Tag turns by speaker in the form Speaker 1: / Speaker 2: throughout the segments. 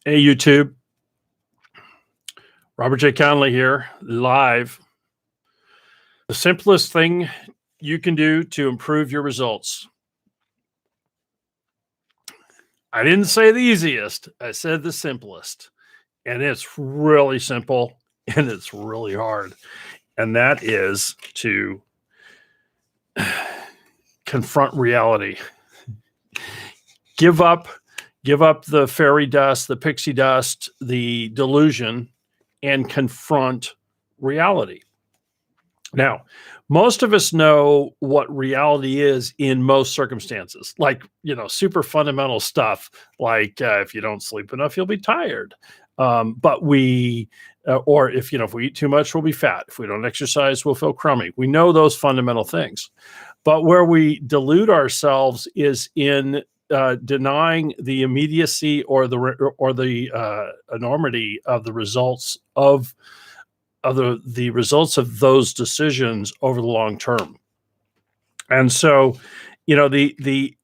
Speaker 1: Hey, YouTube. Robert J. Conley here, live. The simplest thing you can do to improve your results. I didn't say the easiest. I said the simplest. And it's really simple and it's really hard. And that is to confront reality. Give up the fairy dust, the pixie dust, the delusion, and confront reality. Now, most of us know what reality is in most circumstances, like, super fundamental stuff, like if you don't sleep enough, you'll be tired. But or if we eat too much, we'll be fat. If we don't exercise, we'll feel crummy. We know those fundamental things. But where we delude ourselves is in denying the immediacy or the enormity of the results of the results of those decisions over the long term. And so, the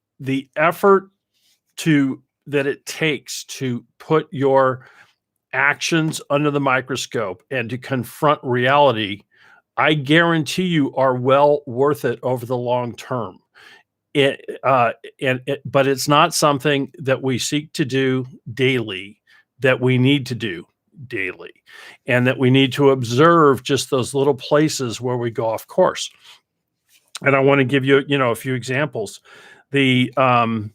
Speaker 1: effort that it takes to put your actions under the microscope and to confront reality, I guarantee you are well worth it over the long term. But it's not something that we seek to do daily, that we need to do daily, and that we need to observe just those little places where we go off course. And I want to give you, a few examples. So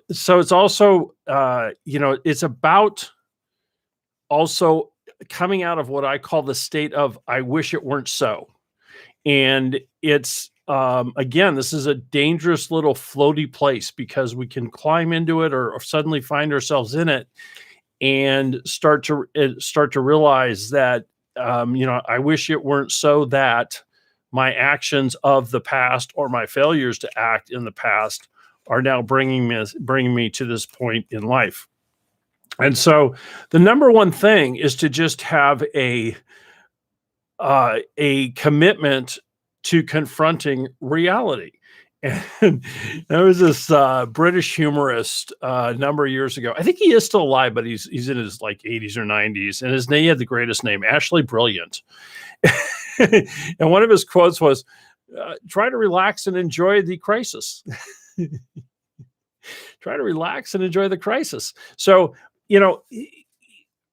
Speaker 1: it's also, it's about also coming out of what I call the state of, I wish it weren't so. And it's, again, this is a dangerous little floaty place because we can climb into it or suddenly find ourselves in it and start to realize that, I wish it weren't so that my actions of the past or my failures to act in the past are now bringing me to this point in life. And so the number one thing is to just have a commitment to confronting reality. And there was this British humorist a number of years ago. I think he is still alive, but he's in his like 80s or 90s, and he had the greatest name, Ashley Brilliant. And one of his quotes was, "Try to relax and enjoy the crisis." Try to relax and enjoy the crisis. So,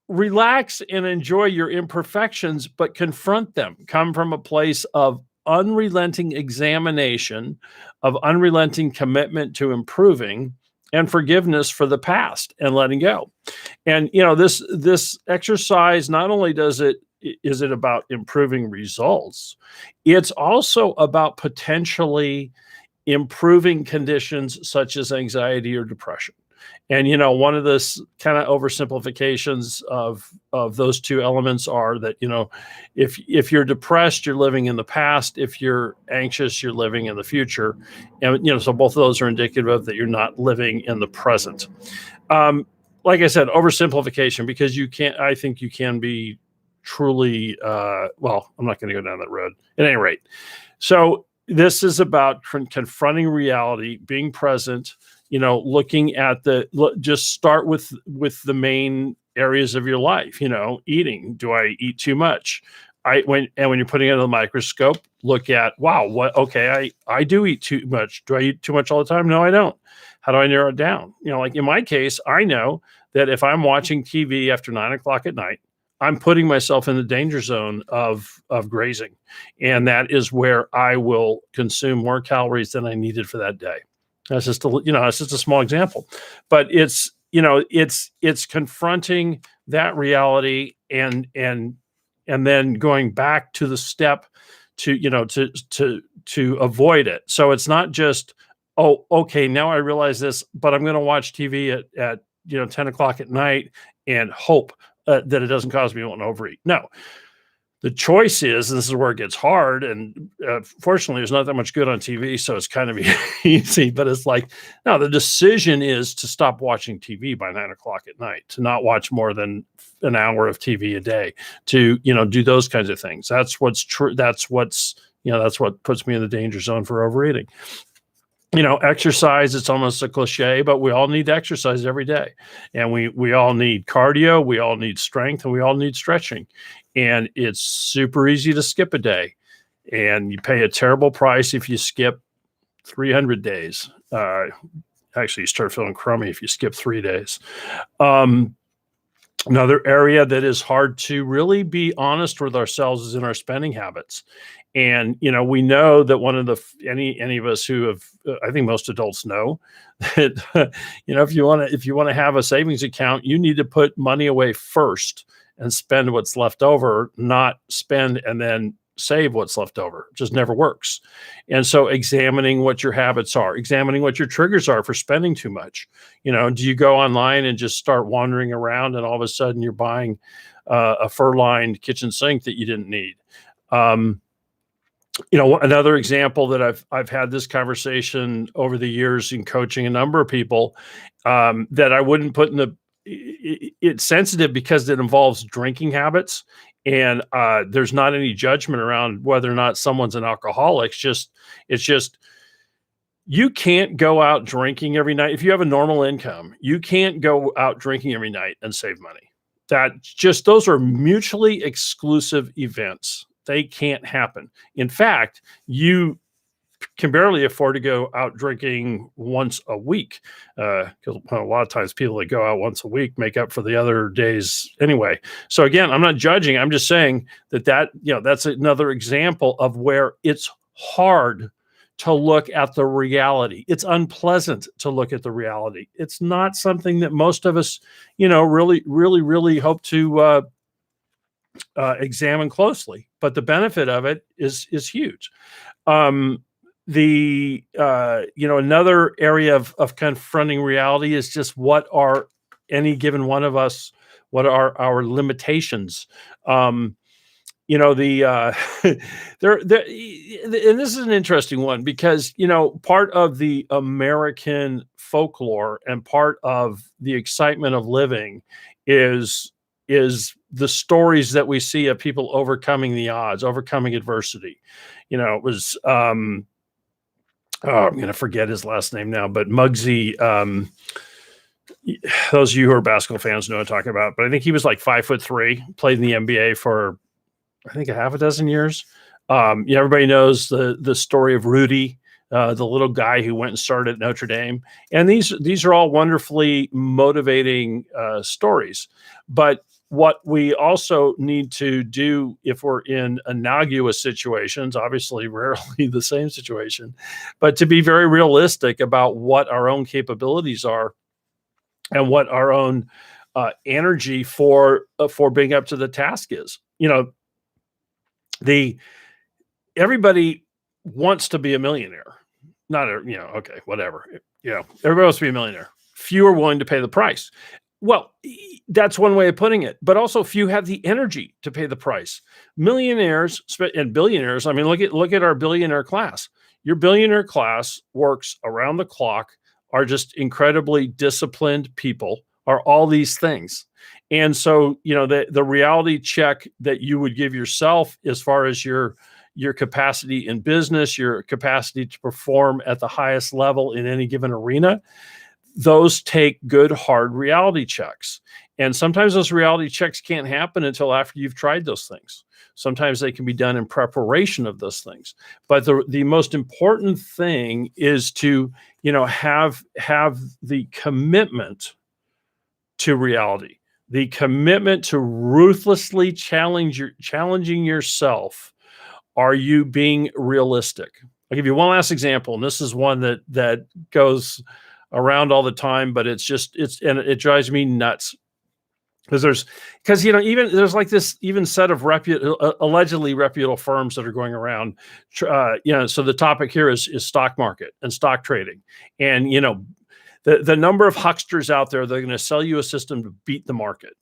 Speaker 1: relax and enjoy your imperfections, but confront them. Come from a place of unrelenting examination, of unrelenting commitment to improving, and forgiveness for the past and letting go. And this exercise, not only is it about improving results, it's also about potentially improving conditions such as anxiety or depression. And one of the kind of oversimplifications of those two elements are that if you're depressed, you're living in the past. If you're anxious, you're living in the future. And so both of those are indicative of that you're not living in the present. Like I said, oversimplification, because I think you can be truly well, I'm not going to go down that road at any rate. So this is about confronting reality, being present, looking at just start with the main areas of your life, eating. Do I eat too much? When you're putting it under the microscope, look at, wow, I do eat too much. Do I eat too much all the time? No, I don't. How do I narrow it down? Like in my case, I know that if I'm watching TV after 9 o'clock at night, I'm putting myself in the danger zone of grazing. And that is where I will consume more calories than I needed for that day. That's just a small example, but it's confronting that reality and then going back to the step to avoid it. So it's not just, oh, okay, now I realize this, but I'm going to watch TV at 10 o'clock at night and hope that it doesn't cause me to want to overeat. No, the choice is, and this is where it gets hard, and fortunately there's not that much good on TV, so it's kind of easy, but it's like, no, the decision is to stop watching TV by 9 o'clock at night, to not watch more than an hour of TV a day, to, do those kinds of things. That's what's true. That's what puts me in the danger zone for overeating. Exercise, it's almost a cliche, but we all need to exercise every day. And we all need cardio, we all need strength, and we all need stretching. And it's super easy to skip a day. And you pay a terrible price if you skip 300 days. Actually, you start feeling crummy if you skip 3 days. Another area that is hard to really be honest with ourselves is in our spending habits. And we know that one of the any of us who have, I think most adults know that if you want to have a savings account, you need to put money away first and spend what's left over, not spend and then save what's left over. It just never works. And so examining what your habits are, examining what your triggers are for spending too much. Do you go online and just start wandering around and all of a sudden you're buying a fur-lined kitchen sink that you didn't need? Another example that I've had this conversation over the years in coaching a number of people, that I wouldn't put in it's sensitive because it involves drinking habits, and there's not any judgment around whether or not someone's an alcoholic. It's just you can't go out drinking every night. If you have a normal income, you can't go out drinking every night and save money. Those are mutually exclusive events. They can't happen. In fact, you can barely afford to go out drinking once a week, because a lot of times people that go out once a week make up for the other days anyway. So again, I'm not judging. I'm just saying that's another example of where it's hard to look at the reality. It's unpleasant to look at the reality. It's not something that most of us, really, really, really hope to examine closely. But the benefit of it is huge. Another area of confronting reality is just what are any given one of us, what are our limitations? And this is an interesting one because, part of the American folklore and part of the excitement of living is the stories that we see of people overcoming the odds, overcoming adversity. It was, I'm going to forget his last name now, but Muggsy, those of you who are basketball fans know what I'm talking about, but I think he was like 5'3", played in the NBA for, I think, a half a dozen years. Everybody knows the story of Rudy, the little guy who went and started at Notre Dame. And these are all wonderfully motivating stories. But what we also need to do if we're in analogous situations, obviously rarely the same situation, but to be very realistic about what our own capabilities are and what our own energy for being up to the task is. Everybody wants to be a millionaire. Okay, whatever. Everybody wants to be a millionaire. Few are willing to pay the price. Well, that's one way of putting it, but also few have the energy to pay the price. Millionaires and billionaires, I mean, look at our billionaire class. Your billionaire class works around the clock, are just incredibly disciplined people, are all these things. And so, the reality check that you would give yourself as far as your capacity in business, your capacity to perform at the highest level in any given arena, those take good, hard reality checks. And sometimes those reality checks can't happen until after you've tried those things. Sometimes they can be done in preparation of those things. But the most important thing is to, have the commitment to reality, the commitment to ruthlessly challenging yourself. Are you being realistic? I'll give you one last example, and this is one that goes around all the time, but and it drives me nuts because there's like this even set of allegedly reputable firms that are going around. So the topic here is stock market and stock trading, and the number of hucksters out there that are going to sell you a system to beat the market.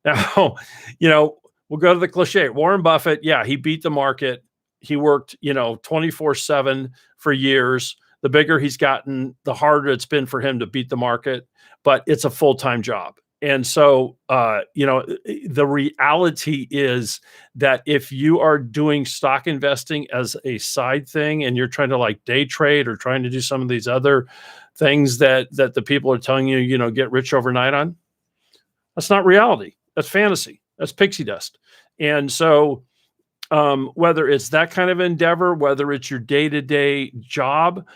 Speaker 1: Now, we'll go to the cliche. Warren Buffett, he beat the market. He worked 24/7 for years. The bigger he's gotten, the harder it's been for him to beat the market, but it's a full-time job. And so, the reality is that if you are doing stock investing as a side thing and you're trying to like day trade or trying to do some of these other things that the people are telling you, get rich overnight on, that's not reality. That's fantasy. That's pixie dust. And so, whether it's that kind of endeavor, whether it's your day-to-day job,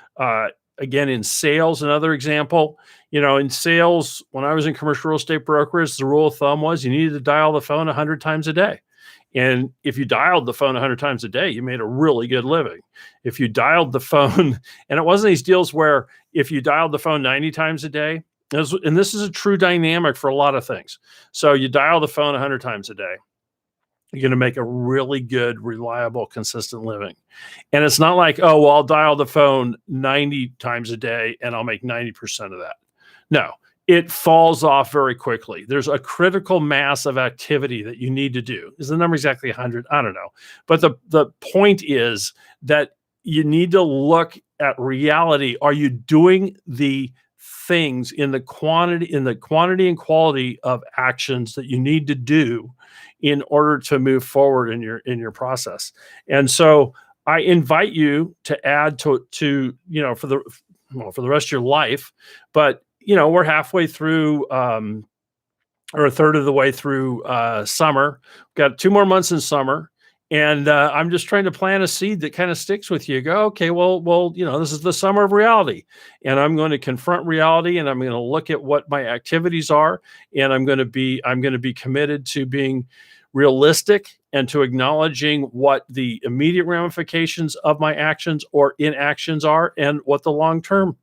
Speaker 1: again, in sales, another example, in sales, when I was in commercial real estate brokerage, the rule of thumb was you needed to dial the phone 100 times a day. And if you dialed the phone 100 times a day, you made a really good living. If you dialed the phone, and it wasn't these deals where if you dialed the phone 90 times a day, and this is a true dynamic for a lot of things. So you dial the phone 100 times a day, you're going to make a really good, reliable, consistent living. And it's not like, oh, well, I'll dial the phone 90 times a day and I'll make 90% of that. No, it falls off very quickly. There's a critical mass of activity that you need to do. Is the number exactly 100? I don't know. But the point is that you need to look at reality. Are you doing the things in the quantity and quality of actions that you need to do in order to move forward in your process? And so I invite you to add to for the rest of your life, but we're halfway through or a third of the way through summer. We've got 2 more months in summer. And I'm just trying to plant a seed that kind of sticks with you. Go, okay, well, this is the summer of reality, and I'm going to confront reality, and I'm going to look at what my activities are, and I'm going to be committed to being realistic and to acknowledging what the immediate ramifications of my actions or inactions are, and what the long-term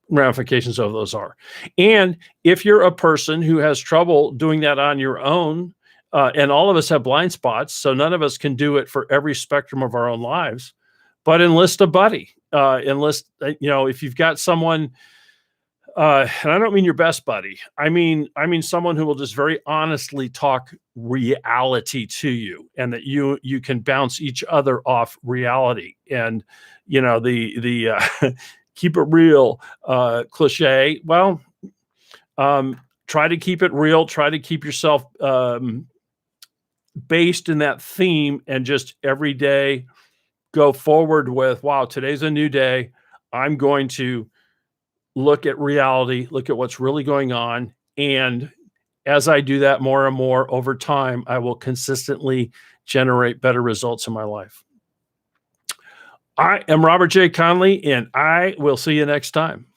Speaker 1: ramifications of those are. And if you're a person who has trouble doing that on your own, and all of us have blind spots, so none of us can do it for every spectrum of our own lives, but enlist a buddy. If you've got someone, and I don't mean your best buddy, I mean someone who will just very honestly talk reality to you, and that you can bounce each other off reality. And the keep it real cliche. Well, try to keep it real. Try to keep yourself based in that theme, and just every day go forward with, wow, today's a new day. I'm going to look at reality, look at what's really going on. And as I do that more and more over time, I will consistently generate better results in my life. I am Robert J. Conley, and I will see you next time.